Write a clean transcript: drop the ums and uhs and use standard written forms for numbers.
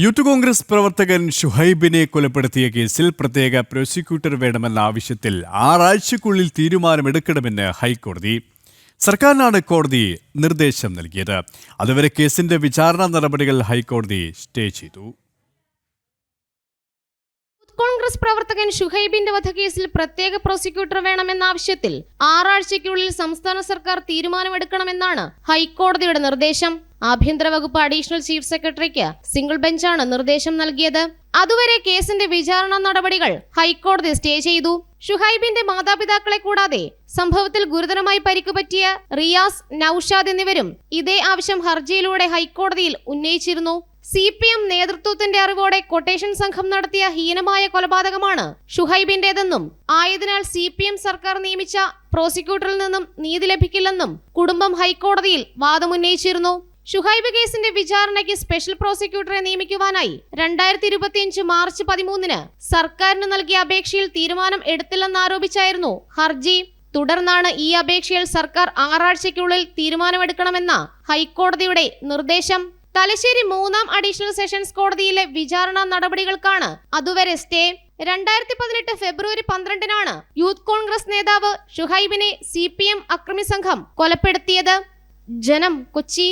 Youth Congress പ്രവർത്തകൻ ഷുഹൈബിനെ കൊലപ്പെടുത്തിയ കേസിൽ പ്രത്യേക പ്രോസിക്യൂട്ടർ വേണമെന്ന ആവശ്യത്തിൽ 6 ആഴ്ചയ്ക്കുള്ളിൽ തീരുമാനമെടുക്കണമെന്ന് ഹൈക്കോടതി. സർക്കാരിനാണ് കോടതി നിർദ്ദേശം നൽകിയത്. അതുവരെ കേസിന്റെ വിചാരണ നടപടികൾ ഹൈക്കോടതി സ്റ്റേ ചെയ്തു. കോൺഗ്രസ് പ്രവർത്തകൻ ഷുഹൈബിന്റെ വധക്കേസിൽ പ്രത്യേക പ്രോസിക്യൂട്ടർ വേണമെന്ന ആവശ്യത്തിൽ 6 ആഴ്ചയ്ക്കുള്ളിൽ സംസ്ഥാന സർക്കാർ തീരുമാനമെടുക്കണമെന്നാണ് ഹൈക്കോടതിയുടെ നിർദ്ദേശം. ആഭ്യന്തര വകുപ്പ് അഡീഷണൽ ചീഫ് സെക്രട്ടറിക്ക് സിംഗിൾ ബെഞ്ചാണ് നിർദ്ദേശം നൽകിയത്. അതുവരെ കേസിന്റെ വിചാരണ നടപടികൾ ഹൈക്കോടതി സ്റ്റേ ചെയ്തു. ഷുഹൈബിന്റെ മാതാപിതാക്കളെ കൂടാതെ സംഭവത്തിൽ ഗുരുതരമായി പരിക്കുപറ്റിയ റിയാസ്, നൌഷാദ് എന്നിവരും ഇതേ ആവശ്യം ഹർജിയിലൂടെ ഹൈക്കോടതിയിൽ ഉന്നയിച്ചിരുന്നു. CPM നേതൃത്വത്തിന്റെ അറിവോടെ കൊട്ടേഷൻ സംഘം നടത്തിയ ഹീനമായ കൊലപാതകമാണ് ഷുഹൈബിന്റേതെന്നും ആയതിനാൽ CPM സർക്കാർ നിയമിച്ച പ്രോസിക്യൂട്ടറിൽ നിന്നും നീതി ലഭിക്കില്ലെന്നും കുടുംബം ഹൈക്കോടതിയിൽ വാദമുന്നയിച്ചിരുന്നു. ഷുഹൈബ് കേസിന്റെ വിചാരണയ്ക്ക് സ്പെഷ്യൽ പ്രോസിക്യൂട്ടറെ നിയമിക്കുവാനായി 2025 മാർച്ച് 13 സർക്കാരിന് നൽകിയ അപേക്ഷയിൽ തീരുമാനം എടുത്തില്ലെന്നാരോപിച്ചായിരുന്നു ഹർജി. തുടർന്നാണ് ഈ അപേക്ഷയിൽ സർക്കാർ 6 ആഴ്ചയ്ക്കുള്ളിൽ തീരുമാനമെടുക്കണമെന്ന ഹൈക്കോടതിയുടെ നിർദ്ദേശം. തലശ്ശേരി 3ാം അഡീഷണൽ സെഷൻസ് കോടതിയിലെ വിചാരണ നടപടികൾക്കാണ് അതുവരെ സ്റ്റേ. 2018 ഫെബ്രുവരി 12 യൂത്ത് കോൺഗ്രസ് നേതാവ് ഷുഹൈബിനെ CPM അക്രമി സംഘം കൊലപ്പെടുത്തിയത്. ജനം, കൊച്ചി.